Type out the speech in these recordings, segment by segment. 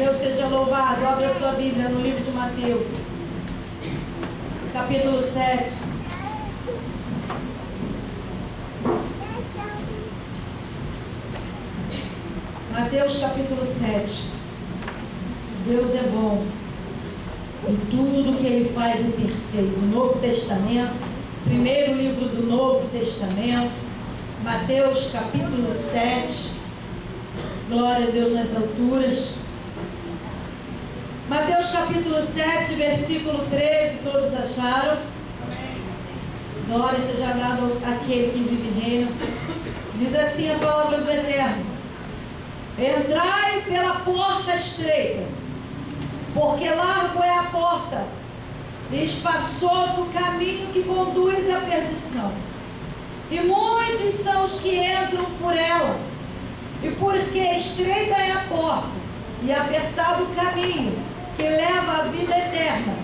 Deus seja louvado. Abra a sua Bíblia no livro de Mateus, capítulo 7. Mateus capítulo 7. Deus é bom e tudo que Ele faz é perfeito. Novo Testamento, primeiro livro do Novo Testamento, Mateus capítulo 7. Glória a Deus nas alturas. Mateus capítulo 7, versículo 13, todos acharam? Glória seja dada àquele que vive e reina. Diz assim a palavra do Eterno: entrai pela porta estreita, porque largo é a porta, e espaçoso o caminho que conduz à perdição, e muitos são os que entram por ela. E porque estreita é a porta, e apertado o caminho que leva à vida eterna,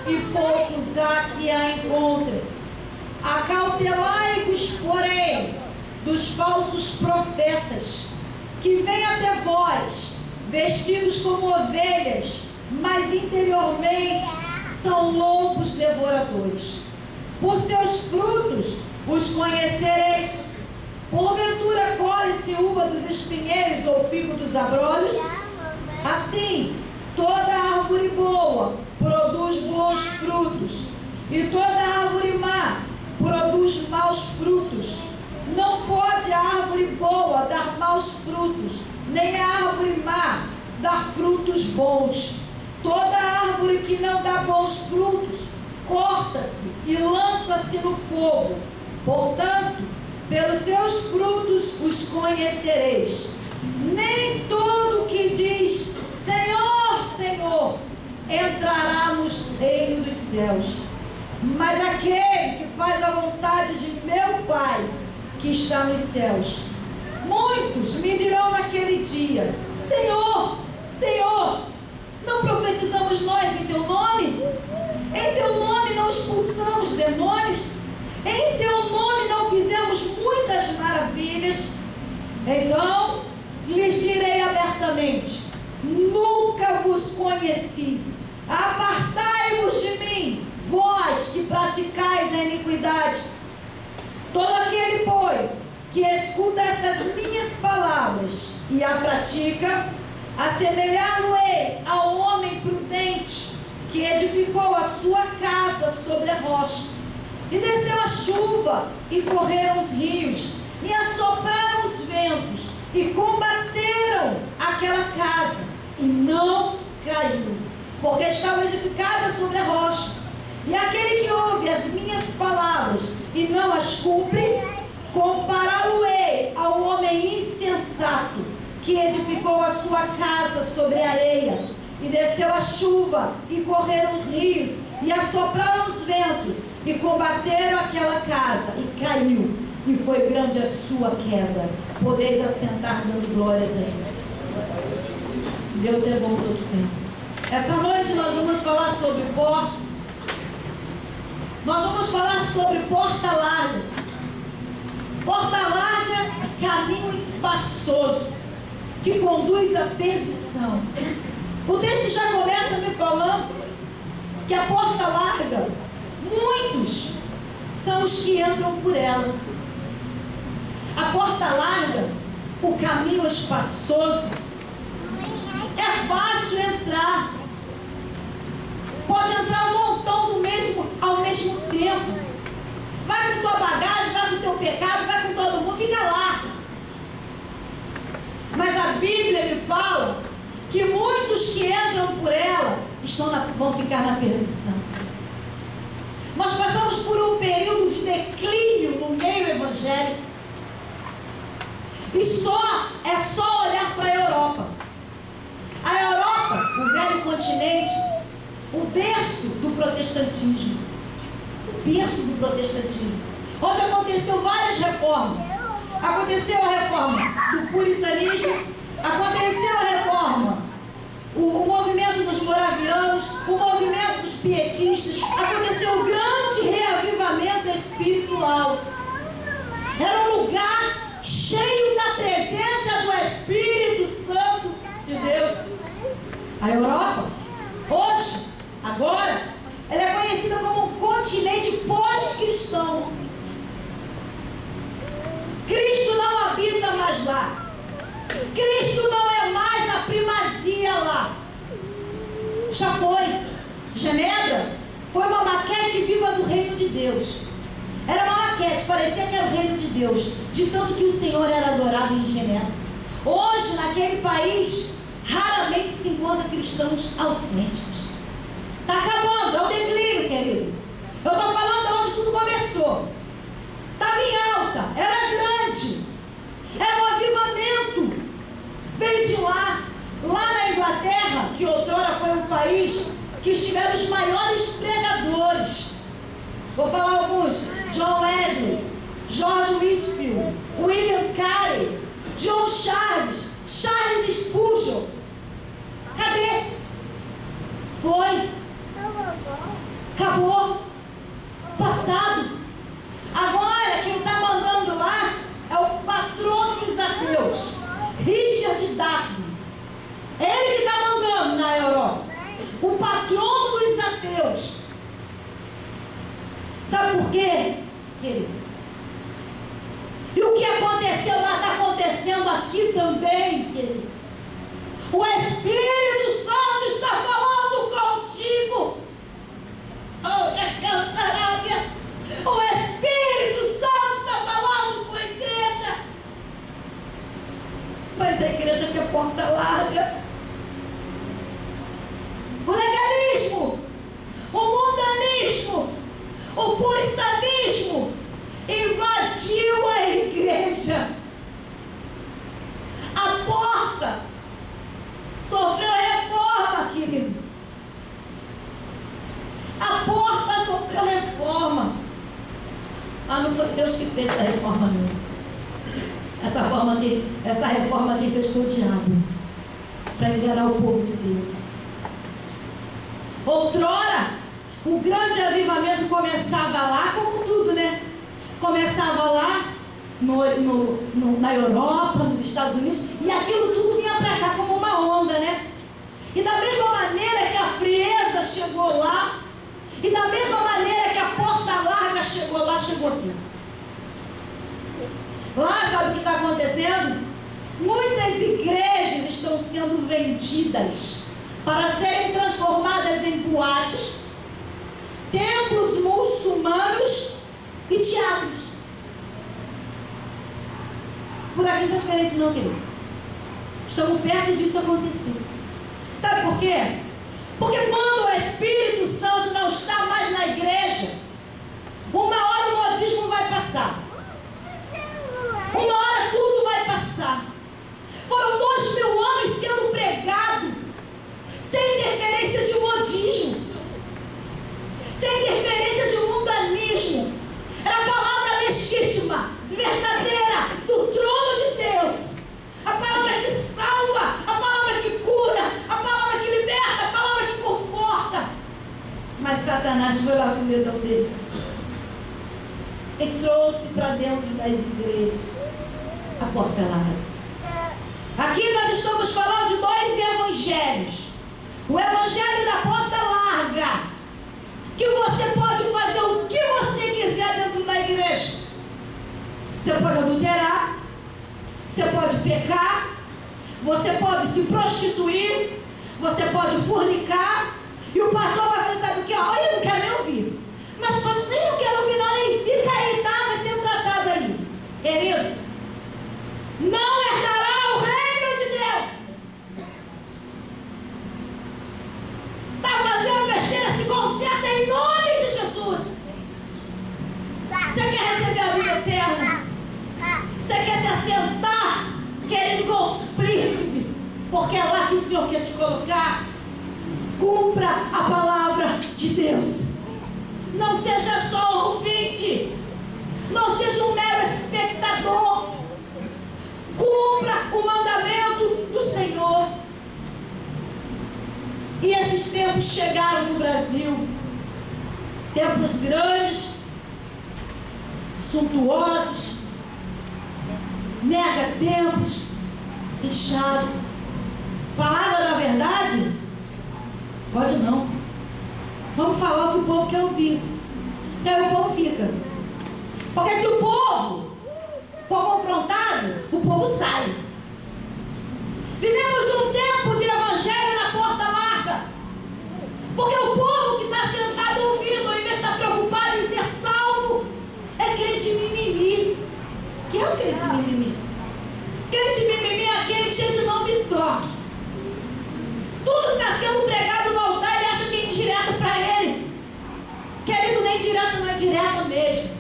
e poucos há que a encontrem. Acautelai-vos, porém, dos falsos profetas, que vêm até vós, vestidos como ovelhas, mas interiormente são lobos devoradores. Por seus frutos os conhecereis. Porventura colhe-se uva dos espinheiros ou figo dos abrolhos? Assim, toda árvore boa produz bons frutos, e toda árvore má produz maus frutos. Não pode a árvore boa dar maus frutos, nem a árvore má dar frutos bons. Toda árvore que não dá bons frutos, corta-se e lança-se no fogo. Portanto, pelos seus frutos os conhecereis. Nem todo que diz Senhor, Senhor, entrará no reino dos céus, mas aquele que faz a vontade de meu Pai que está nos céus. Muitos me dirão naquele dia: Senhor, Senhor, não profetizamos nós em teu nome? Em teu nome não expulsamos demônios? Em teu nome não fizemos muitas maravilhas? Então lhes direi abertamente: nunca vos conheci. Apartai-vos de mim, vós que praticais a iniquidade. Todo aquele, pois, que escuta essas minhas palavras e a pratica, assemelhá-lo-ei ao homem prudente que edificou a sua casa sobre a rocha. E desceu a chuva, e correram os rios, e assopraram os ventos, e combateram aquela casa, e não caiu, porque estava edificada sobre a rocha. E aquele que ouve as minhas palavras e não as cumpre, compará-lo-ei ao homem insensato, que edificou a sua casa sobre a areia. E desceu a chuva, e correram os rios, e assopraram os ventos, e combateram aquela casa, e caiu, e foi grande a sua queda. Podeis assentar dando glórias a Deus. Deus é bom todo tempo. Essa noite nós vamos falar sobre porta. Nós vamos falar sobre porta larga. Porta larga, caminho espaçoso, que conduz à perdição. O texto já começa me falando que a porta larga, muitos são os que entram por ela. A porta larga, o caminho espaçoso, é fácil entrar. Pode entrar um montão ao mesmo tempo. Vai com tua bagagem, vai com teu pecado, vai com todo mundo, fica lá. Mas a Bíblia me fala que muitos que entram por ela vão ficar na perdição. Nós passamos por um período de declínio no meio evangélico. E é só olhar para a Europa. A Europa, o velho continente, o berço do protestantismo. O berço do protestantismo. Onde aconteceu várias reformas. Aconteceu a reforma do puritanismo, aconteceu a reforma, o movimento dos moravianos, o movimento dos pietistas, aconteceu um grande reavivamento espiritual. Era um lugar cheio da presença do Espírito Santo de Deus. A Europa, hoje, agora, ela é conhecida como um continente pós-cristão. Cristo não habita mais lá. Cristo não é mais a primazia lá. Já foi. Genebra foi uma maquete viva do reino de Deus. Era uma maquete, parecia que era o reino de Deus, de tanto que o Senhor era adorado em Genebra. Hoje, naquele país, raramente se encontra cristãos autênticos. Está acabando, é o declínio, querido. Eu estou falando de onde tudo começou. Estava em alta, era grande, era um avivamento. Veio de lá. Lá na Inglaterra, que outrora foi um país que estiveram os maiores pregadores. Vou falar alguns: John Wesley, George Whitefield, William Carey, John Charles, Charles Spurgeon. Cadê? Foi. Acabou. Passado. Agora quem está mandando lá é o patrono dos ateus, Richard Dawkins. Ele que está mandando na Europa. O patrono dos ateus. Sabe por quê, querido? E o que aconteceu lá está acontecendo aqui também, querido. O Espírito Santo está falando contigo. O Espírito Santo está falando com a igreja. Mas a igreja quer porta larga. O legalismo, o mundanismo, o puritanismo invadiu a igreja. A porta sofreu reforma, querido. A porta sofreu reforma. Ah, não foi Deus que fez essa reforma, não. Essa reforma quem fez foi o diabo, para enganar o povo de Deus. Outrora, o grande avivamento começava lá, como tudo, né? Começava lá na Europa, nos Estados Unidos, e aquilo tudo vinha para cá como uma onda, né? E da mesma maneira que a frieza chegou lá, e da mesma maneira que a porta larga chegou lá, chegou aqui. Lá, sabe o que está acontecendo? Muitas igrejas estão sendo vendidas para serem transformadas em boates, templos muçulmanos e teatros. Por aqui não é diferente não, querido. Estamos perto disso acontecer. Sabe por quê? Porque quando o Espírito Santo não está mais na igreja, uma hora o modismo vai passar. Uma hora tudo vai passar. Foram 2000 anos sendo pregado sem interferência de modismo, sem interferência de mundanismo. Era a palavra legítima, verdadeira, do trono de Deus. A palavra que salva, a palavra que cura, a palavra que liberta, a palavra que conforta. Mas Satanás foi lá com o dedão dele e trouxe para dentro das igrejas a porta larga. Aqui nós estamos falando de dois evangelhos. O evangelho da porta larga, que você pode fazer o que você quiser dentro da igreja. Você pode adulterar, você pode pecar, você pode se prostituir, você pode fornicar, e o pastor vai fazer, sabe o que? Olha, eu não quero nem ouvir. Mas pastor, nem não quero ouvir não, nem fica aí, tá? Vai ser tratado aí. Querido, não herdará o reino de Deus. Está fazendo besteira, se conserta em nome de Jesus. Você quer receber a vida eterna? Você quer se assentar, querido, com os príncipes? Porque é lá que o Senhor quer te colocar. Cumpra a palavra de Deus. Não seja só ouvinte. Não seja um mero espectador. Cumpra o mandamento do Senhor. E esses tempos chegaram no Brasil. Templos grandes, suntuosos, mega templos, inchados. Palavra, na verdade, Pode não. Vamos falar o que o povo quer ouvir. E aí o povo fica. Porque se o povo for confrontado, o povo sai. Vivemos um tempo de evangelho na porta larga. Porque o povo que está sentado ouvindo, ao invés de estar preocupado em ser salvo, é crente mimimi. Que é o crente mimimi? Crente mimimi é aquele que de não me toque. Tudo que está sendo pregado no altar, ele acha que é indireta para ele. Querido, nem direta, não é direta mesmo.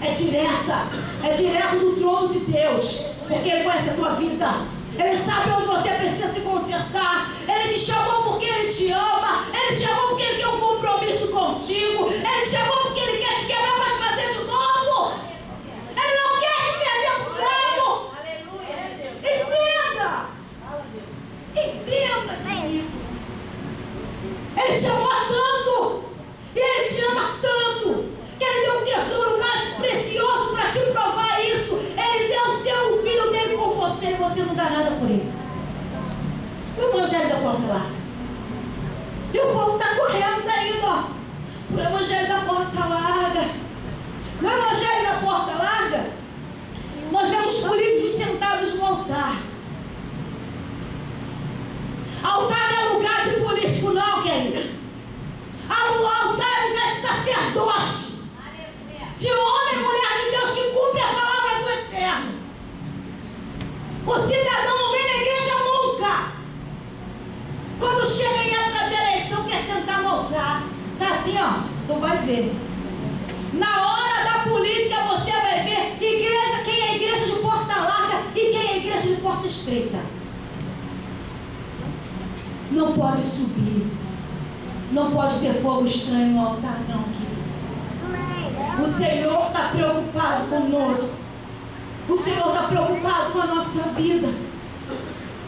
É direta. É direto do trono de Deus. Porque ele conhece a tua vida. Ele sabe onde você precisa se consertar. Ele te chamou porque ele te ama. Ele te chamou porque ele quer um compromisso contigo. Ele te chamou porque ele quer te quebrar para te fazer de novo. Ele não quer te perder pro diabo. Entenda. Entenda, querido. Ele te amou tanto. E ele te ama tanto. Que ele deu um tesouro mais precioso para te provar isso. Ele deu o filho dele por você e você não dá nada por ele. O evangelho da porta larga. E o povo está correndo daí, ó. Para o evangelho da porta larga. No evangelho da porta larga, nós vemos políticos sentados no altar. Altar não é lugar de político, não, querido. O altar é lugar de sacerdote. De homem e mulher de Deus que cumpre a palavra do Eterno. O cidadão não vem na igreja nunca. Quando chega em época de eleição, quer sentar no altar. Tá assim, ó, tu vai ver. Na hora da política você vai ver igreja, quem é igreja de porta larga e quem é igreja de porta estreita. Não pode subir. Não pode ter fogo estranho no altar, não, querido. O Senhor está preocupado conosco. O Senhor está preocupado com a nossa vida.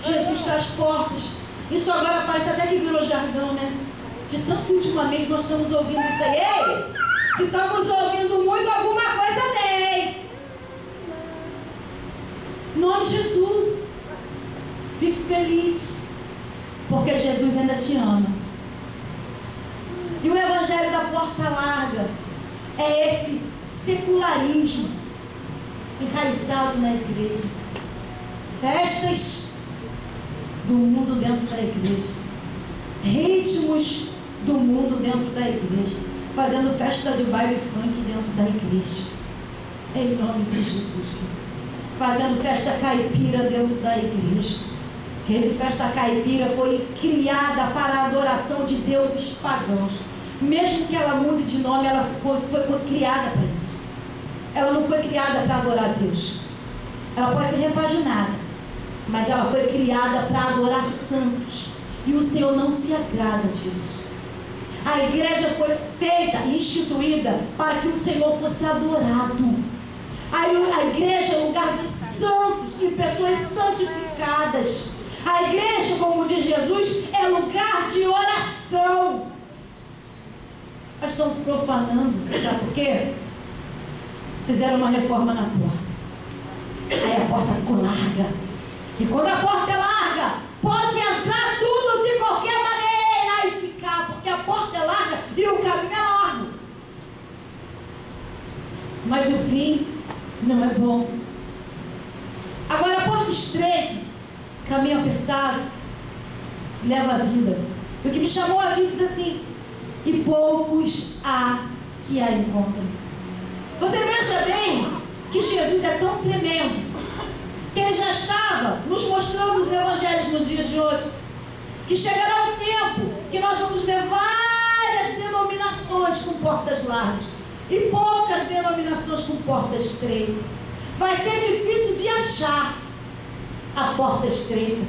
Jesus está às portas. Isso agora parece até que virou jargão, né? De tanto que ultimamente nós estamos ouvindo isso aí. Ei, se estamos ouvindo muito, alguma coisa tem. Em nome de Jesus. Fique feliz. Porque Jesus ainda te ama. E o evangelho da porta larga é esse secularismo enraizado na igreja. Festas do mundo dentro da igreja. Ritmos do mundo dentro da igreja. Fazendo festa de baile funk dentro da igreja. Em nome de Jesus. Fazendo festa caipira dentro da igreja. Que festa caipira foi criada para a adoração de deuses pagãos. Mesmo que ela mude de nome, ela foi criada para isso. Ela não foi criada para adorar a Deus. Ela pode ser repaginada, mas ela foi criada para adorar santos. E o Senhor não se agrada disso. A igreja foi feita e instituída para que o Senhor fosse adorado. A igreja é lugar de santos e pessoas santificadas. A igreja, como diz Jesus, é lugar de oração. Mas estão profanando, sabe por quê? Fizeram uma reforma na porta. Aí a porta ficou larga. E quando a porta é larga, pode entrar tudo de qualquer maneira e ficar, porque a porta é larga e o caminho é largo. Mas o fim não é bom. Agora a porta estreita, caminho apertado, leva a vida. E o que me chamou aqui diz assim: e poucos há que a encontram. Você veja bem que Jesus é tão tremendo que ele já estava nos mostrando os evangelhos nos dias de hoje, que chegará um tempo que nós vamos ver várias denominações com portas largas e poucas denominações com portas estreitas. Vai ser difícil de achar a porta estreita,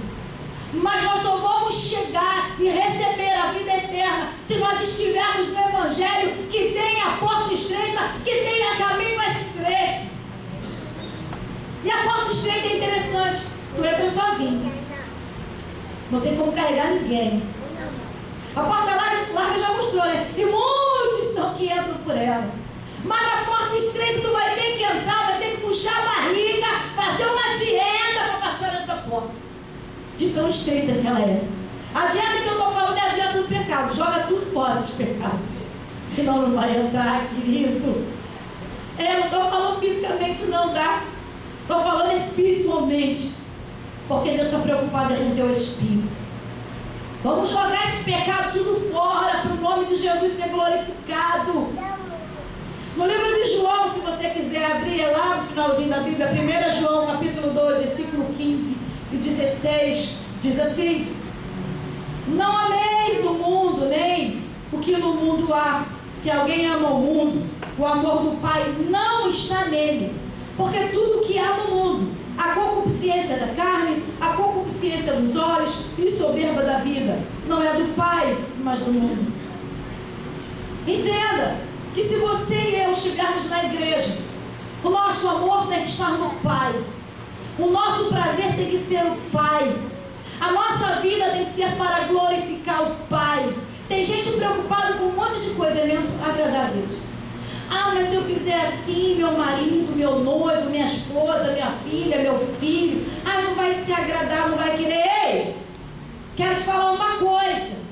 mas nós só vamos chegar e receber a vida eterna se nós estivermos no evangelho que tem a porta estreita, que tem a caminho estreito. E a porta estreita é interessante. Tu entra sozinho, não tem como carregar ninguém. A porta larga já mostrou, né? E muitos são que entram por ela. Mas na porta estreita tu vai ter que entrar, vai ter que puxar a barriga, fazer uma dieta para passar nessa porta. De tão estreita que ela é. A dieta que eu estou falando é a dieta do pecado. nossos pecados. Senão não vai entrar, querido. Eu não estou falando fisicamente, não, tá? Estou falando espiritualmente. Porque Deus está preocupado com o teu espírito. Vamos jogar esse pecado tudo fora, para o nome de Jesus ser glorificado. No livro de João, se você quiser abrir, é lá no finalzinho da Bíblia, 1 João capítulo 2, versículo 15 e 16, diz assim: não ameis o mundo, nem o que no mundo há. Se alguém ama o mundo, o amor do Pai não está nele. Porque tudo que há no mundo, a concupiscência da carne, a concupiscência dos olhos e soberba da vida, não é do Pai, mas do mundo. Entenda que se você e eu estivermos na igreja, o nosso amor tem que estar no Pai. O nosso prazer tem que ser o Pai. A nossa vida tem que ser para glorificar o Pai. Tem gente preocupada com um monte de coisa, menos agradar a Deus. Ah, mas se eu fizer assim, meu marido, meu noivo, minha esposa, minha filha, meu filho, não vai se agradar, não vai querer. Ei, quero te falar uma coisa.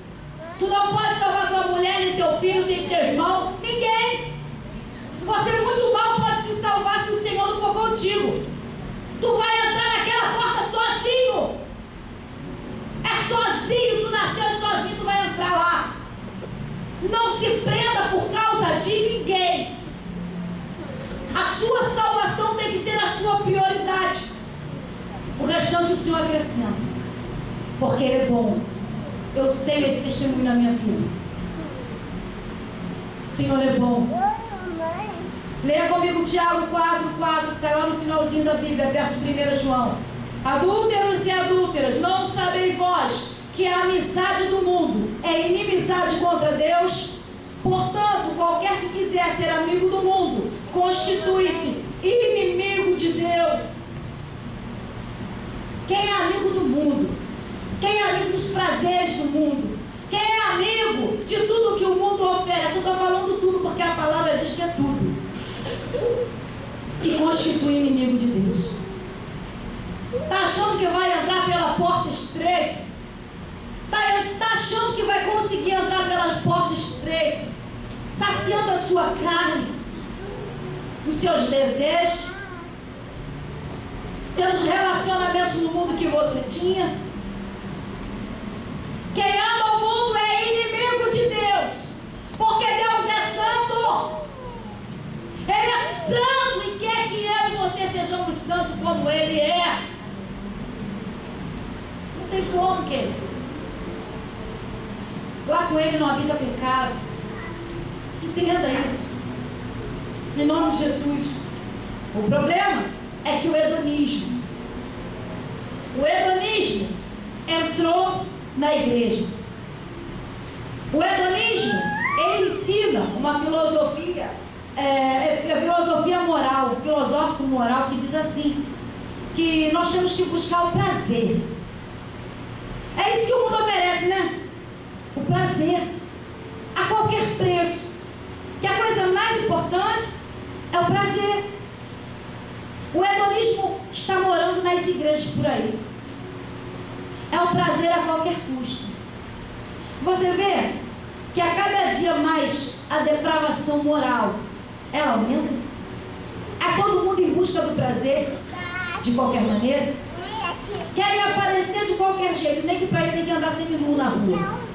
Tu não pode salvar tua mulher, nem teu filho, nem teu irmão, ninguém. Você muito mal pode se salvar se o Senhor não for contigo. Tu vai entrar naquela porta sozinho. É sozinho, tu nasceu sozinho, tu vai entrar lá. Não se prenda por causa de ninguém. A sua salvação tem que ser a sua prioridade. O restante o Senhor acrescenta. Porque Ele é bom. Eu tenho esse testemunho na minha vida. O Senhor é bom. Leia comigo Tiago 4:4, que está lá no finalzinho da Bíblia, perto de 1 João. Adúlteros e adúlteras, não sabeis vós que a amizade do mundo é inimizade contra Deus? Portanto, qualquer que quiser ser amigo do mundo, constitui-se inimigo de Deus. Quem é amigo do mundo? Quem é amigo dos prazeres do mundo? Quem é amigo de tudo que o mundo oferece? Eu estou falando tudo porque a palavra diz que é tudo. Se constitui inimigo de Deus. Está achando que vai entrar pela porta estreita? Está achando que vai conseguir entrar pela porta estreita, saciando a sua carne, os seus desejos, tendo os relacionamentos no mundo que você tinha? Quem ama o mundo é inimigo de Deus, porque Deus é santo. Ele é santo e quer que eu e você sejamos santos como Ele é. Não tem como, querido. Lá com Ele não habita pecado. Entenda isso. Em nome de Jesus. O problema é que o hedonismo entrou na igreja. O hedonismo, ele ensina uma filosofia, filosofia moral, filosófico moral, que diz assim, que nós temos que buscar o prazer. É isso que o mundo oferece, né? O prazer, a qualquer preço. Que a coisa mais importante é o prazer. O hedonismo está morando nas igrejas por aí. É o prazer a qualquer custo. Você vê que a cada dia mais a depravação moral, ela aumenta. É todo mundo em busca do prazer, de qualquer maneira. Querem aparecer de qualquer jeito, nem que para isso tem que andar seminu na rua.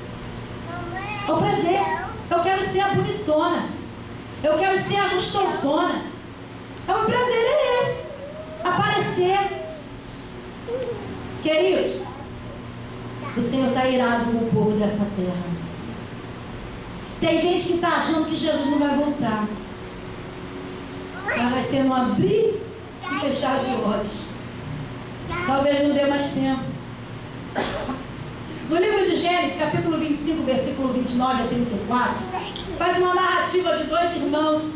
É o prazer. Eu quero ser a bonitona. Eu quero ser a gostosona. O prazer é esse. Aparecer. Queridos, o Senhor está irado com o povo dessa terra. Tem gente que está achando que Jesus não vai voltar. Mas vai ser no abrir e fechar de olhos. Talvez não dê mais tempo. No livro de Gênesis, capítulo 25, versículo 29 a 34, faz uma narrativa de dois irmãos,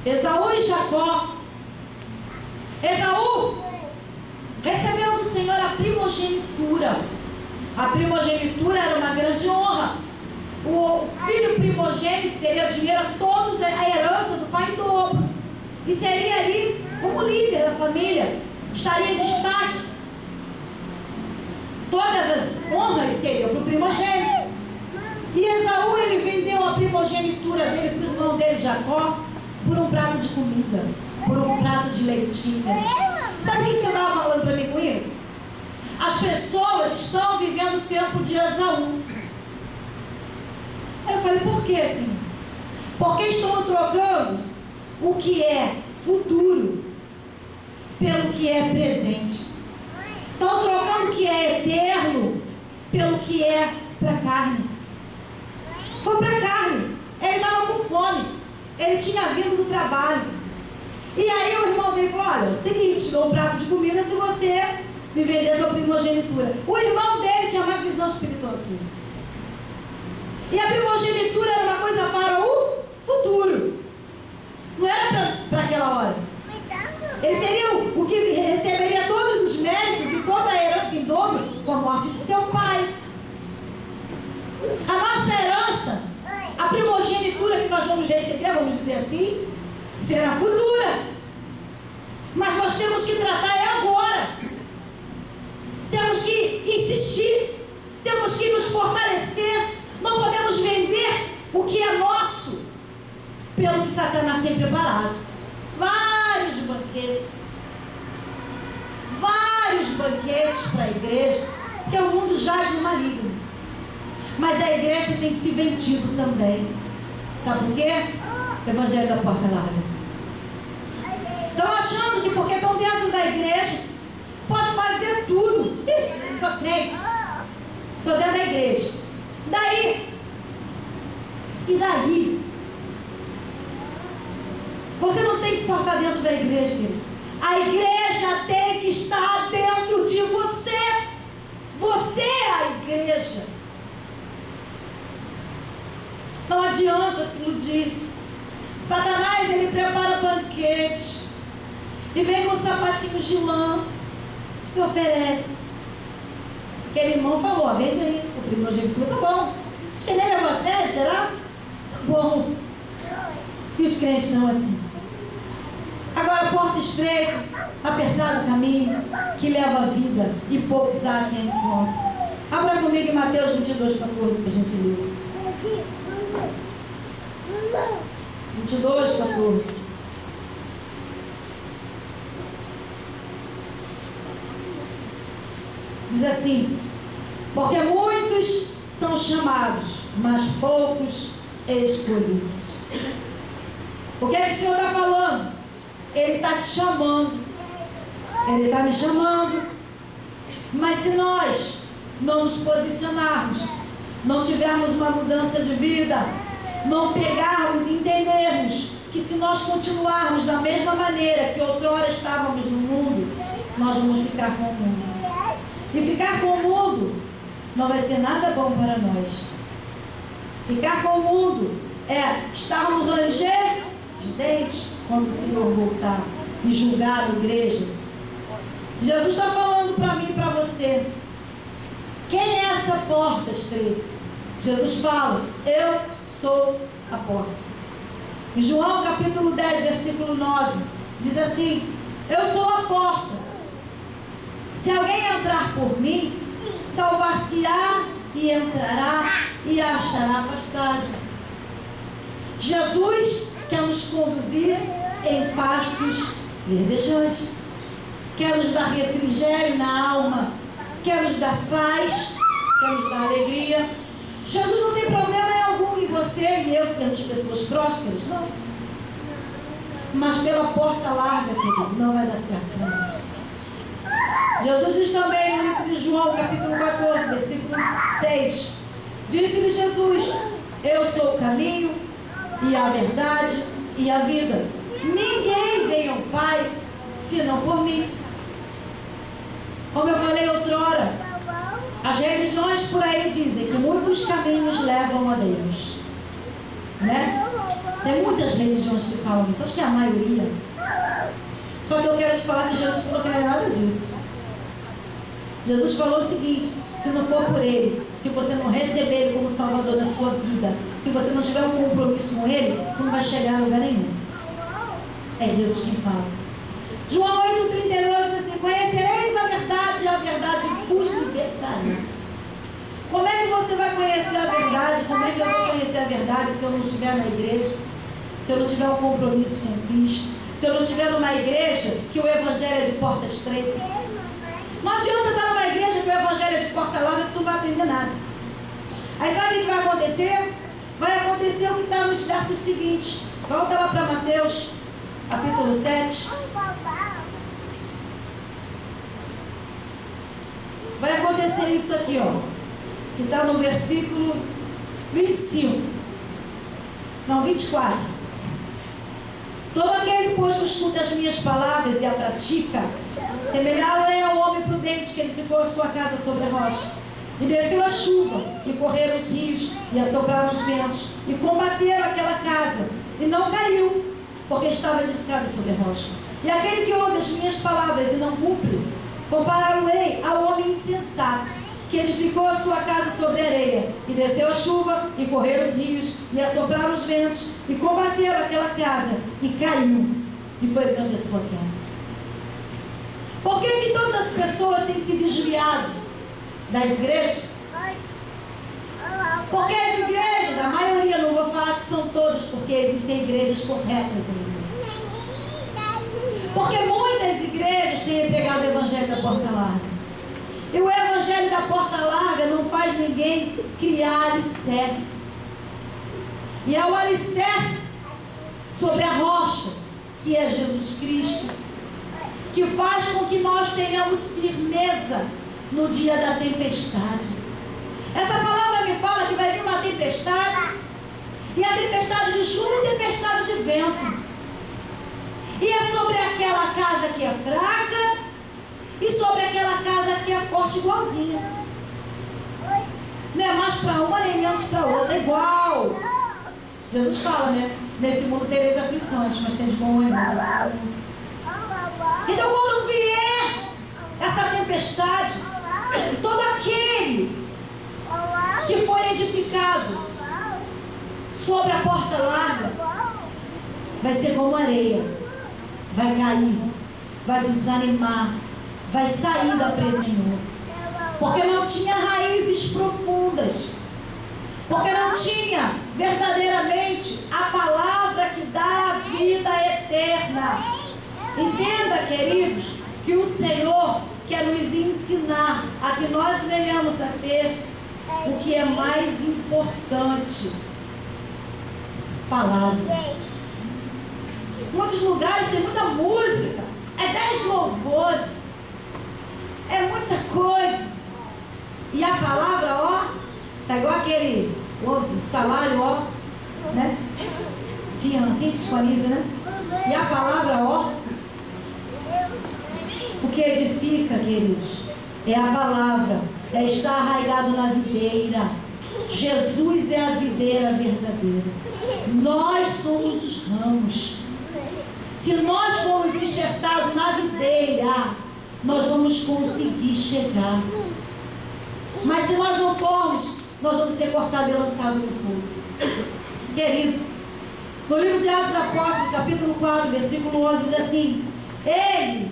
Esaú e Jacó. Esaú recebeu do Senhor a primogenitura. A primogenitura era uma grande honra. O filho primogênito teria dinheiro, todos a herança do pai em dobro. E seria ali como líder da família. Estaria em destaque. Todas as honras seriam para o primogênito. E Esaú, ele vendeu a primogenitura primogenitura dele para o irmão dele, Jacó, por um prato de comida, por um prato de leitinho. Sabe o que você estava falando para mim com isso? As pessoas estão vivendo o tempo de Esaú. Aí eu falei, por que, Senhor? Porque estão trocando o que é futuro pelo que é presente. Estão trocando o que é eterno pelo que é para carne. Foi para carne. Ele estava com fome. Ele tinha vindo do trabalho. E aí o irmão dele falou, olha, é o seguinte, te dou um prato de comida se você me vender sua primogenitura. O irmão dele tinha mais visão espiritual que ele. E a primogenitura era uma coisa para o futuro. Não era para aquela hora. Ele seria o que receberia todos os méritos e toda a herança em dobro com a morte de seu pai. A nossa herança, a primogenitura que nós vamos receber, vamos dizer assim, será futura. Mas nós temos que tratar agora. Temos que insistir. Temos que nos fortalecer. Não podemos vender o que é nosso pelo que Satanás tem preparado. Vários banquetes para a igreja, porque o mundo jaz no maligno. Mas a igreja tem que se vendido também. Sabe por quê? O evangelho da porta larga. Estão achando que porque estão dentro da igreja pode fazer tudo. Sou crente, estou dentro da igreja. E daí? Você não tem que só estar dentro da igreja, querido. A igreja tem que estar dentro de você. Você é a igreja. Não adianta se iludir. Satanás, ele prepara banquete e vem com sapatinhos de lã e oferece. Aquele irmão falou, vende aí, o primogenitura, tá bom. Que nem levou a sério, será? Tá bom. E os crentes não assim. Agora, porta estreita, apertado o caminho, que leva a vida, e poucos há quem encontre. Abra comigo em Mateus 22, 14, por gentileza. 22, 14. Diz assim, porque muitos são chamados, mas poucos escolhidos. O que é que o Senhor está falando? Ele está te chamando. Ele está me chamando. Mas se nós não nos posicionarmos, não tivermos uma mudança de vida, não pegarmos e entendermos que se nós continuarmos da mesma maneira que outrora estávamos no mundo, nós vamos ficar com o mundo. E ficar com o mundo não vai ser nada bom para nós. Ficar com o mundo é estar no ranger de dentes quando o Senhor voltar e julgar a igreja. Jesus está falando para mim e para você. Quem é essa porta estreita? Jesus fala, eu sou a porta. Em João capítulo 10, versículo 9, diz assim, eu sou a porta. Se alguém entrar por mim, salvar-se-á e entrará e achará pastagem. Jesus quer nos conduzir em pastos verdejantes, quer nos dar refrigério na alma, quer nos dar paz, quer nos dar alegria. Jesus não tem problema algum em você e eu sermos pessoas prósperas, não. Mas pela porta larga, querido, não vai dar certo para nós. Jesus diz também no livro de João, capítulo 14, versículo 6. Disse-lhe Jesus, eu sou o caminho e a verdade e a vida. Ninguém vem ao Pai, senão por mim. Como eu falei outrora, as religiões por aí dizem que muitos caminhos levam a Deus. Né? Tem muitas religiões que falam isso, acho que é a maioria. Só que eu quero te falar que Jesus falou que não é nada disso. Jesus falou o seguinte, se não for por Ele, se você não receber Ele como Salvador da sua vida, se você não tiver um compromisso com Ele, tu não vai chegar a lugar nenhum. É Jesus quem fala. João 8,32 diz assim, conhecereis a verdade e a verdade vos libertará. Como é que você vai conhecer a verdade? Como é que eu vou conhecer a a verdade se eu não estiver na igreja, se eu não tiver um compromisso com Cristo, se eu não estiver numa igreja que o evangelho é de porta estreita. Não adianta estar numa igreja que o evangelho é de porta larga, que tu não vai aprender nada. Aí sabe o que vai acontecer? Vai acontecer o que está nos versos seguintes. Volta lá para Mateus, capítulo 7. Vai acontecer isso aqui, ó, que está no versículo 25. Não, 24. Todo aquele, pois, que escuta as minhas palavras e a pratica, semelhado é ao homem prudente que edificou a sua casa sobre a rocha. E desceu a chuva, e correram os rios, e assopraram os ventos, e combateram aquela casa, e não caiu, porque estava edificada sobre a rocha. E aquele que ouve as minhas palavras e não cumpre, compará-lo-ei ao homem insensato, que edificou a sua casa sobre a areia, e desceu a chuva, e correram os rios, e assopraram os ventos, e combateram aquela casa, e caiu, e foi grande a sua queda. Por que tantas pessoas têm se desviado das igrejas? Porque as igrejas, a maioria, não vou falar que são todas, porque existem igrejas corretas ainda. Porque muitas igrejas têm pregado o evangelho da porta larga. E o evangelho da porta larga não faz ninguém criar alicerce. E é o alicerce sobre a rocha, que é Jesus Cristo, que faz com que nós tenhamos firmeza no dia da tempestade. Essa palavra me fala que vai vir uma tempestade, e a tempestade de chuva e tempestade de vento. E é sobre aquela casa que é fraca e sobre aquela casa que é forte igualzinha. Não é mais para uma nem menos para outra, é igual. Jesus fala, né? Nesse mundo tereis aflições, mas tem de bom ânimo. Então quando vier essa tempestade, todo aquele que foi edificado sobre a porta larga vai ser como areia, vai cair, vai desanimar, vai sair da presença do Senhor, porque não tinha raízes profundas, porque não tinha verdadeiramente a palavra que dá a vida eterna. Entenda, queridos, que o Senhor quer nos ensinar a que nós venhamos a ter o que é mais importante: palavra. Muitos lugares tem muita música, é 10 louvores, é muita coisa, e a palavra, ó, tá igual aquele outro salário, ó, né? Tinha assim, disponibiliza, né? E a palavra, ó, o que edifica, queridos, é a palavra, é estar arraigado na videira. Jesus é a videira verdadeira, nós somos os ramos. Se nós formos enxertados na videira, nós vamos conseguir chegar. Mas se nós não formos, nós vamos ser cortados e lançados no fogo. Querido, no livro de Atos dos Apóstolos, capítulo 4, versículo 11, diz assim: Ele,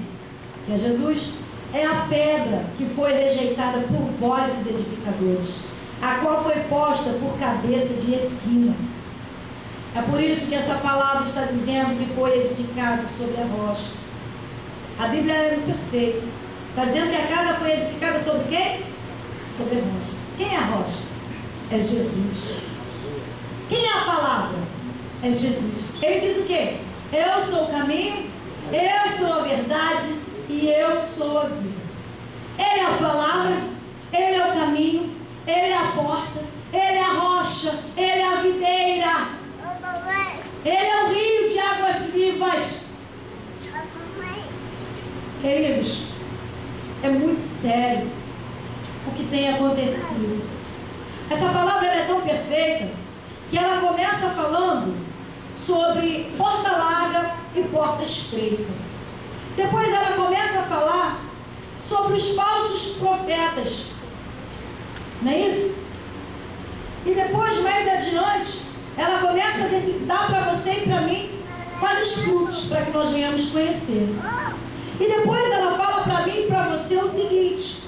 que é Jesus, é a pedra que foi rejeitada por vós, os edificadores, a qual foi posta por cabeça de esquina. É por isso que essa palavra está dizendo que foi edificado sobre a rocha. A Bíblia é perfeita. Está dizendo que a casa foi edificada sobre quem? Sobre a rocha. Quem é a rocha? É Jesus. Quem é a palavra? É Jesus. Ele diz o quê? Eu sou o caminho, eu sou a verdade e eu sou a vida. Ele é a palavra, ele é o caminho, ele é a porta, ele é a rocha, ele é a videira. Ele é o rio de águas vivas. Queridos, é muito sério o que tem acontecido. Essa palavra é tão perfeita que ela começa falando sobre porta larga e porta estreita. Depois ela começa a falar sobre os falsos profetas. Não é isso? E depois, mais adiante, ela começa a dar para você e para mim quais os frutos para que nós venhamos conhecer. E depois ela fala para mim e para você o seguinte: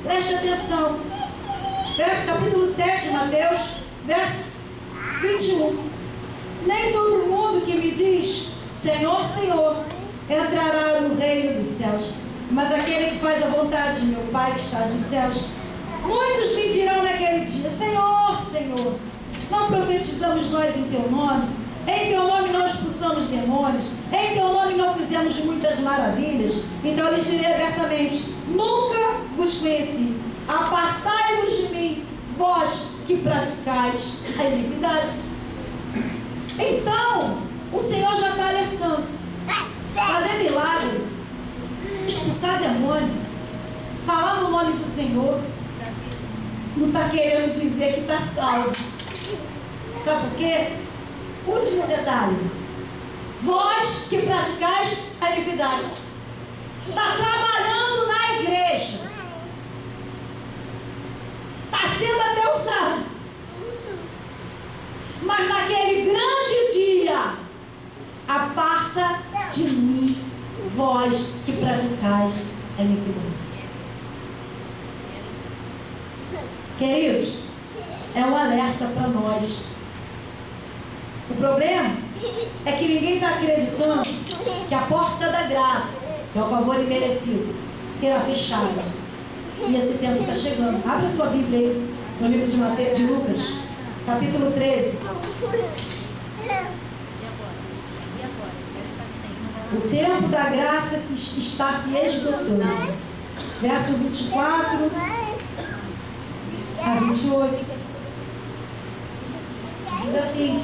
preste atenção. Verso capítulo 7, Mateus, verso 21. Nem todo mundo que me diz Senhor, Senhor, entrará no reino dos céus, mas aquele que faz a vontade de meu Pai que está nos céus. Muitos me dirão naquele dia: Senhor, Senhor, não profetizamos nós em teu nome? Em teu nome não expulsamos demônios? Em teu nome não fizemos muitas maravilhas? Então eu lhes direi abertamente: nunca vos conheci. Apartai-vos de mim, vós que praticais a iniquidade. Então, o Senhor já está alertando. Fazer milagre, expulsar demônio, falar no nome do Senhor, não está querendo dizer que está salvo. Sabe por quê? Último detalhe: vós que praticais a iniquidade. Está trabalhando na igreja, está sendo até usado, mas naquele grande dia: aparta de mim, vós que praticais a iniquidade. Queridos, é um alerta para nós. O problema é que ninguém está acreditando que a porta da graça, que é o favor imerecido, será fechada. E esse tempo está chegando. Abra sua Bíblia aí, no livro de Lucas, capítulo 13. O tempo da graça está se esgotando. Verso 24 a 28. Diz assim: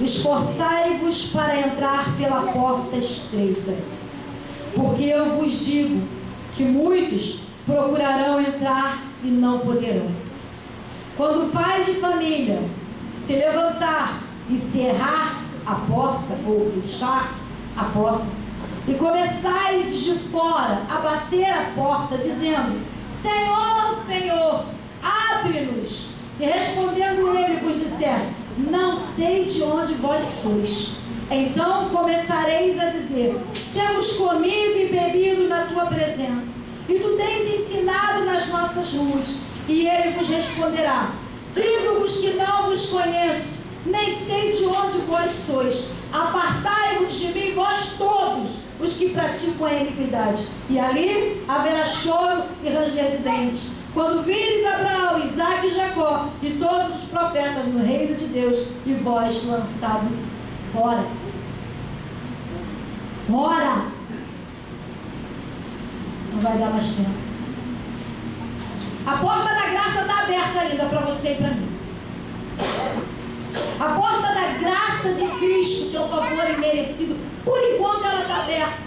esforçai-vos para entrar pela porta estreita, porque eu vos digo que muitos procurarão entrar e não poderão. Quando o pai de família se levantar e cerrar a porta, ou fechar a porta, e começais de fora a bater a porta, dizendo: Senhor, Senhor, abre-nos. E respondendo ele vos disser: não sei de onde vós sois. Então começareis a dizer: temos comido e bebido na tua presença, e tu tens ensinado nas nossas ruas. E ele vos responderá: digo-vos que não vos conheço, nem sei de onde vós sois. Apartai-vos de mim, vós todos os que praticam a iniquidade. E ali haverá choro e ranger de dentes, quando vires Abraão, Isaque e Jacó e todos os profetas no reino de Deus, e vós lançado fora. Fora! Não vai dar mais tempo. A porta da graça está aberta ainda para você e para mim. A porta da graça de Cristo, que é o favor imerecido, por enquanto ela está aberta.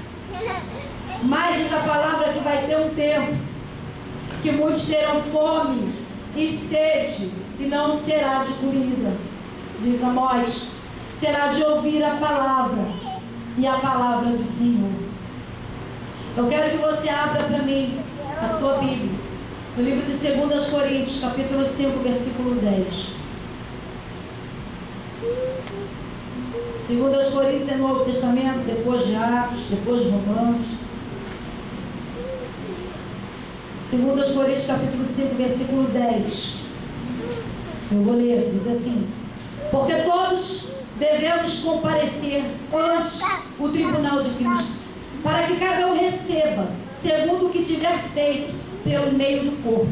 Mas diz a palavra que vai ter um tempo que muitos terão fome e sede, e não será de comida, diz Amós, será de ouvir a palavra, e a palavra do Senhor. Eu quero que você abra para mim a sua Bíblia, no livro de 2 Coríntios, capítulo 5, versículo 10. 2 Coríntios é Novo Testamento, depois de Atos, depois de Romanos. 2 Coríntios capítulo 5, versículo 10. Eu vou ler, diz assim: porque todos devemos comparecer ante o tribunal de Cristo, para que cada um receba segundo o que tiver feito pelo meio do corpo,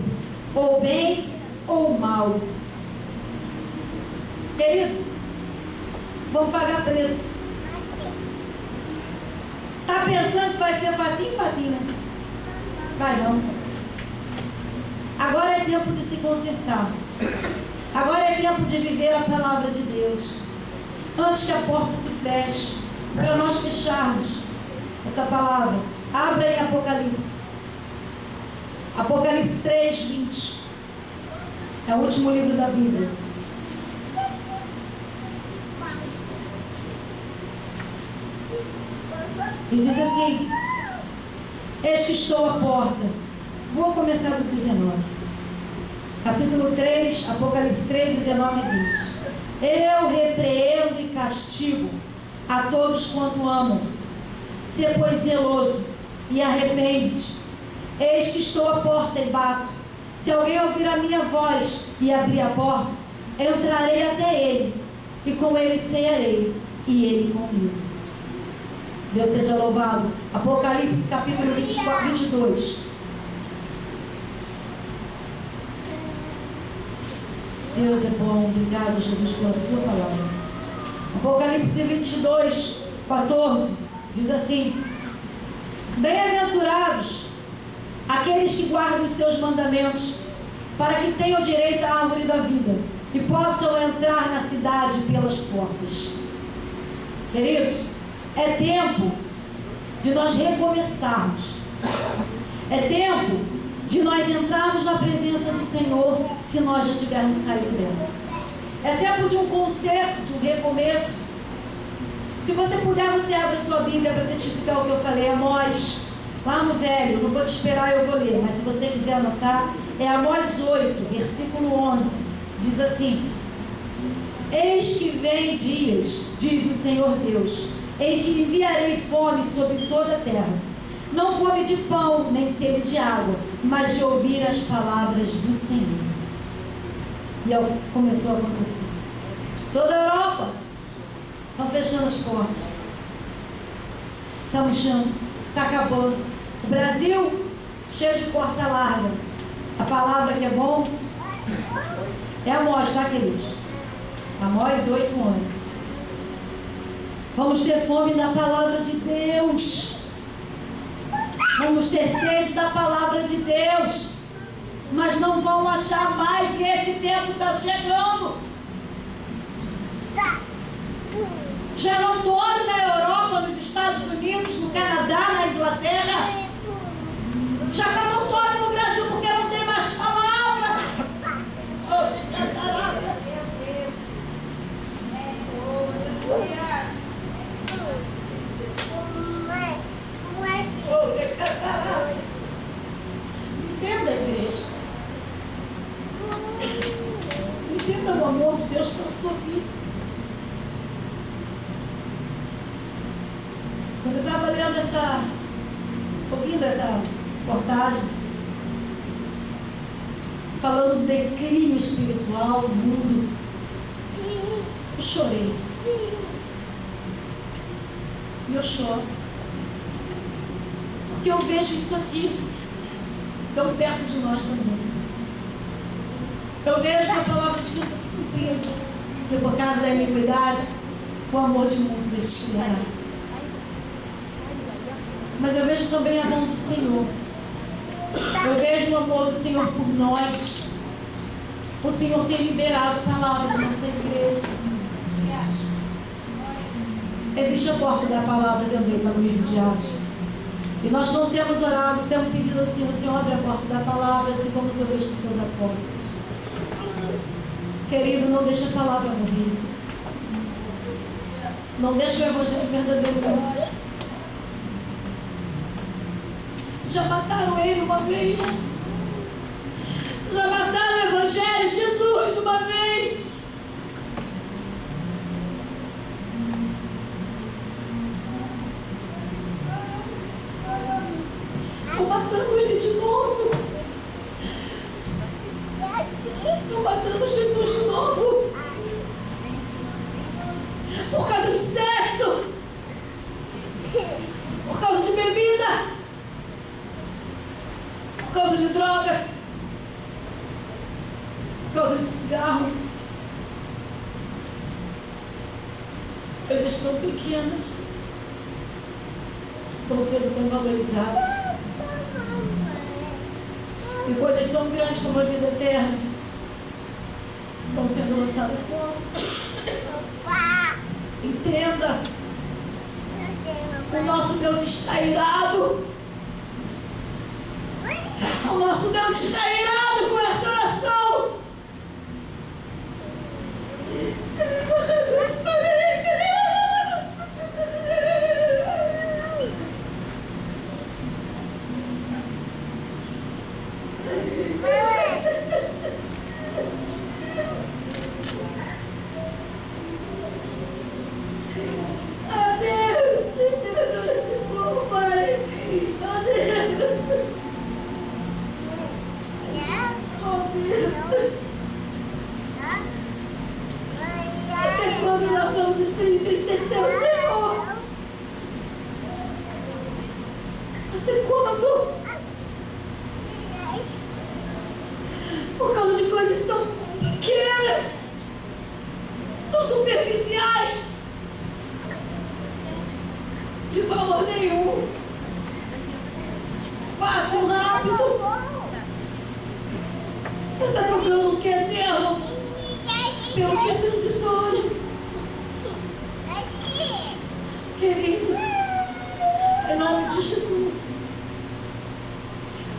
ou bem ou mal. Querido, vamos pagar preço. Está pensando que vai ser facinho, facinho, né? Vai não. Agora é tempo de se consertar. Agora é tempo de viver a palavra de Deus. Antes que a porta se feche, para nós fecharmos essa palavra, abra em Apocalipse. Apocalipse 3, 20. É o último livro da Bíblia. E diz assim: eis que estou à porta. Vou começar do 19. Capítulo 3, Apocalipse 3, 19 e 20. Eu repreendo e castigo a todos quanto amam. Sê, pois, zeloso e arrepende-te. Eis que estou à porta e bato. Se alguém ouvir a minha voz e abrir a porta, entrarei até ele, e com ele cearei, e ele comigo. Deus seja louvado. Apocalipse capítulo 22. Deus é bom. Obrigado, Jesus, pela sua palavra. Apocalipse 22, 14, diz assim: bem-aventurados aqueles que guardam os seus mandamentos, para que tenham direito à árvore da vida e possam entrar na cidade pelas portas. Queridos, é tempo de nós recomeçarmos. É tempo de nós entrarmos na presença do Senhor, se nós já tivermos saído dela. É tempo de um conserto, de um recomeço. Se você puder, você abre a sua Bíblia para testificar o que eu falei. Amós, lá no Velho, não vou te esperar, eu vou ler, mas se você quiser anotar, é Amós 8, versículo 11, diz assim: eis que vem dias, diz o Senhor Deus, em que enviarei fome sobre toda a terra, não fome de pão, nem sede de água, mas de ouvir as palavras do Senhor. E é o que começou a acontecer. Toda a Europa estão fechando as portas, está murchando, está acabando. O Brasil, cheio de porta larga. A palavra que é bom é Amós, tá, queridos? Amós 8:11. Vamos ter fome da palavra de Deus. Vamos ter sede da palavra de Deus. Mas não vão achar mais, e esse tempo está chegando. Já não estou na Europa, nos Estados Unidos, no Canadá, na Inglaterra. Já está notório no Brasil, porque não tem mais palavra. Entenda, igreja. Entenda o amor de Deus pela sua vida. Quando eu estava ouvindo essa reportagem, falando do declínio espiritual do mundo, eu chorei. E eu choro. Porque eu vejo isso aqui, tão perto de nós também. Eu vejo que a palavra do Senhor está se cumprindo. Porque por causa da iniquidade, o amor de muitos esfriará. Mas eu vejo também a mão do Senhor. Eu vejo o amor do Senhor por nós. O Senhor tem liberado palavras nessa igreja. Existe a porta da palavra também para o livro de Atos. E nós não temos orado, temos pedido assim: o Senhor abre a porta da palavra, assim como o Senhor fez com seus apóstolos. Querido, não deixe a palavra morrer. Não deixe o evangelho verdadeiro morrer. Já mataram ele uma vez. Já mataram o evangelho, Jesus, uma vez. Estão matando ele de novo. Estão matando Jesus de novo. Por causa de sexo. Por causa de bebida. Por causa de drogas. Por causa de cigarro. Coisas tão pequenas estão sendo tão valorizadas. E coisas tão grandes como a vida eterna estão sendo lançadas fora. Entenda. O nosso Deus está irado. O nosso Deus está irado com essa nação. Até quando nós vamos entristecer o Senhor? Até quando? Por causa de coisas tão pequenas, tão superficiais, de valor nenhum. Passam rápido. Você está trocando o que é eterno pelo que é transitório. Querido, em nome de Jesus,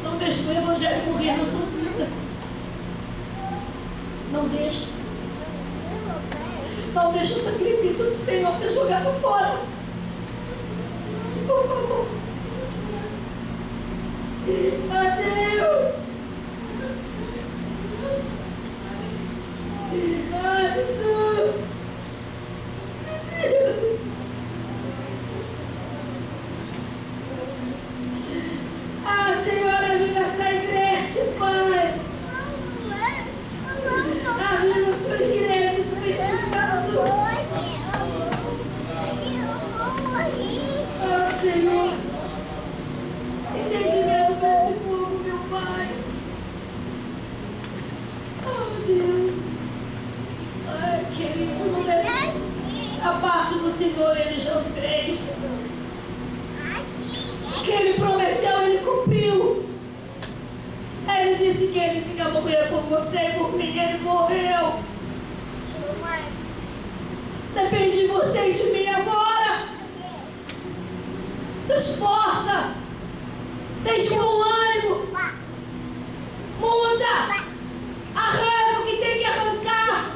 não deixe o Evangelho morrer na sua vida. Não deixe. Não deixe o sacrifício do Senhor ser jogado fora. Por favor. Adeus. Ah, Jesus. Ah, Senhor, ajuda essa igreja, Pai. Ajuda a tua igreja, Espírito Santo. Ah, Senhor. Entendimento desse povo, meu Pai. Oh, Deus. Ai, querido, a parte do Senhor Ele já fez. O que Ele prometeu, Ele cumpriu. Ele disse que Ele vinha morrer por você e por mim. Ele morreu. Depende de você e de mim agora. Se esforça. Tem de bom ânimo. Muda. Arranca o que tem que arrancar.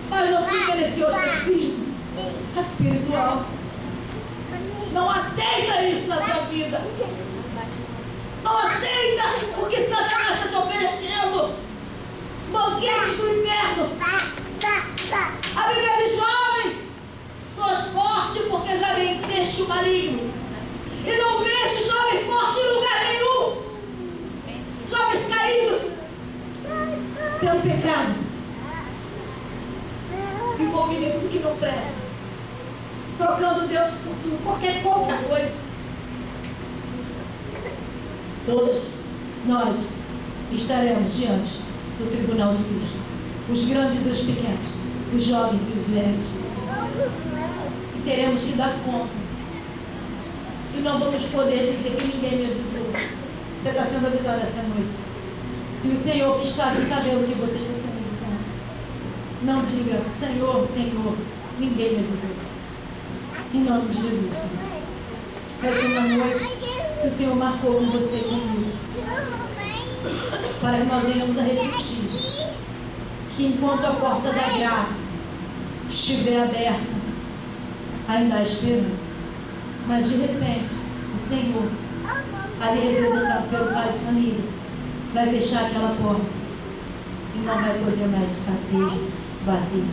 Mas não fica nesse ostracismo espiritual. Não aceita isso na tua vida. Não aceita o que Satanás está te oferecendo. Banquetes do inferno. A Bíblia diz: jovens, sois fortes porque já venceste o maligno. E não vejo jovem forte em lugar nenhum. Jovens caídos pelo pecado, envolvido em tudo que não presta, trocando Deus por tudo, qualquer coisa. Todos nós estaremos diante do tribunal de Cristo, os grandes e os pequenos, os jovens e os velhos, e teremos que dar conta. E não vamos poder dizer que ninguém me avisou. Você está sendo avisado essa noite. E o Senhor que está aqui está vendo que você está sendo avisado. Não diga: Senhor, Senhor, ninguém me avisou. Em nome de Jesus. Essa é uma noite que o Senhor marcou com você e comigo, para que nós venhamos a refletir que enquanto a porta da graça estiver aberta, ainda há esperança. Mas de repente, o Senhor, ali representado pelo pai de família, vai fechar aquela porta e não vai poder mais bater.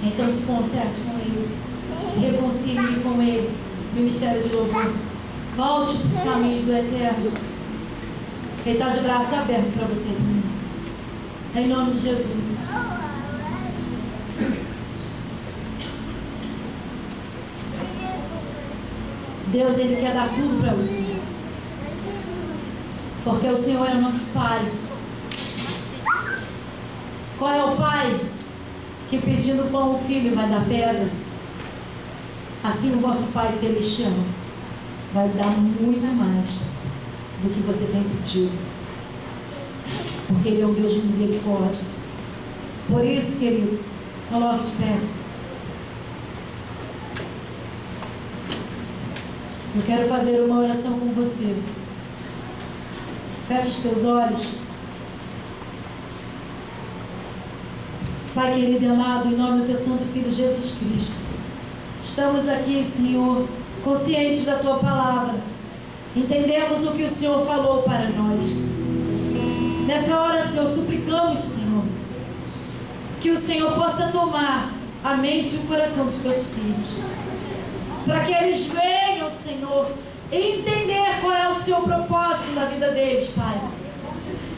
Então se conserte com Ele, se reconcilie com Ele, ministério de louvor. Volte para os caminhos do eterno. Ele está de braço aberto para você. Em nome de Jesus. Deus, Ele quer dar tudo para você. Porque o Senhor é o nosso Pai. Qual é o Pai que pedindo pão o filho vai dar pedra? Assim o vosso Pai Celestial vai dar muito mais do que você tem pedido. Porque Ele é um Deus de misericórdia. Por isso, querido, se coloque de pé. Eu quero fazer uma oração com você. Feche os teus olhos. Pai querido e amado, em nome do teu santo Filho Jesus Cristo, estamos aqui, Senhor, conscientes da tua palavra. Entendemos o que o Senhor falou para nós. Nessa hora, Senhor, suplicamos, Senhor, que o Senhor possa tomar a mente e o coração dos teus filhos, para que eles venham, Senhor, entender qual é o seu propósito na vida deles, Pai.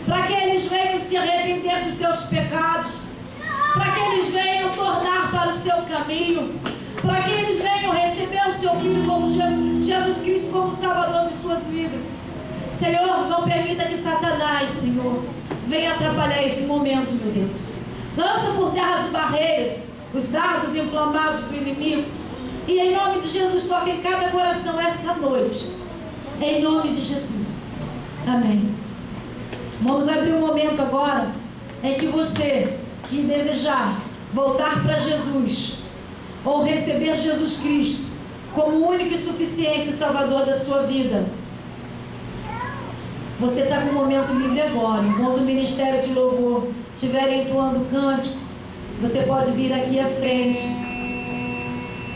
para que eles venham se arrepender dos seus pecados, para que eles venham tornar para o seu caminho, para que eles venham receber o seu Filho como Jesus Cristo como Salvador de suas vidas. Senhor, não permita que Satanás, Senhor, venha atrapalhar esse momento, meu Deus. Lança por terra as barreiras, os dardos inflamados do inimigo, e em nome de Jesus toca em cada coração essa noite, em nome de Jesus. Amém. Vamos abrir um momento agora em que você que desejar voltar para Jesus ou receber Jesus Cristo como o único e suficiente Salvador da sua vida, você está com um momento livre agora. Enquanto o Ministério de Louvor estiver entoando cântico, você pode vir aqui à frente,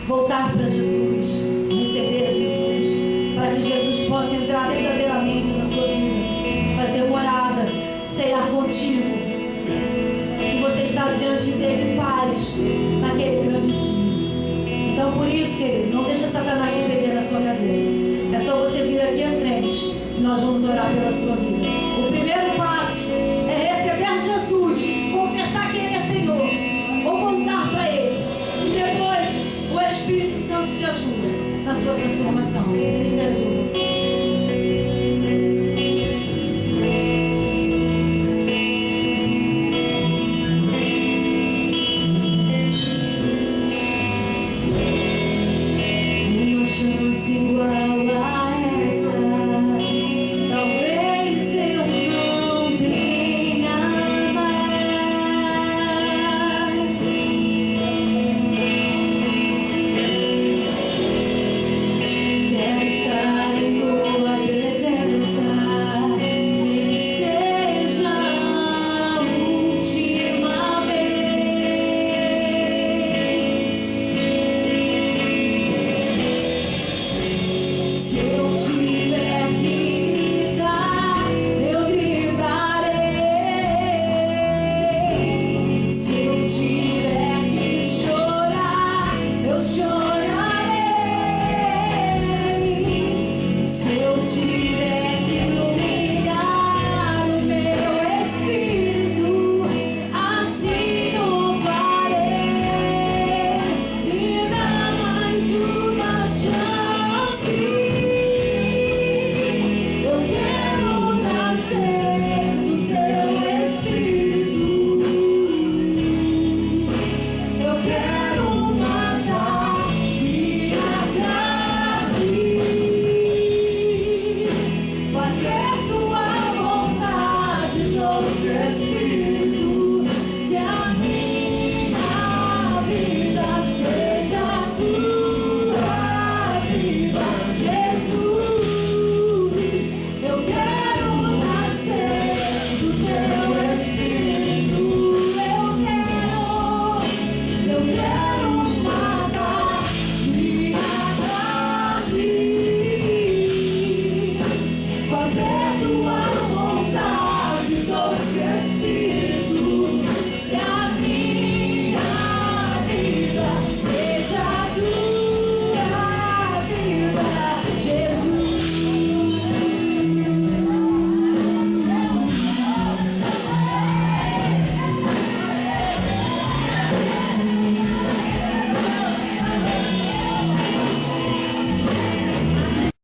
voltar para Jesus, receber Jesus, para que Jesus possa entrar verdadeiramente na sua vida, fazer morada, cear contigo, e você está diante dele em paz naquele grande dia. Então, por isso, querido, não deixa Satanás te prender na sua cadeira. É só você vir aqui à frente e nós vamos orar pela sua vida. O primeiro passo é receber Jesus, confessar que Ele é Senhor, ou voltar para Ele. E depois o Espírito Santo te ajuda na sua transformação. Ministério de Louvor. Fazer tua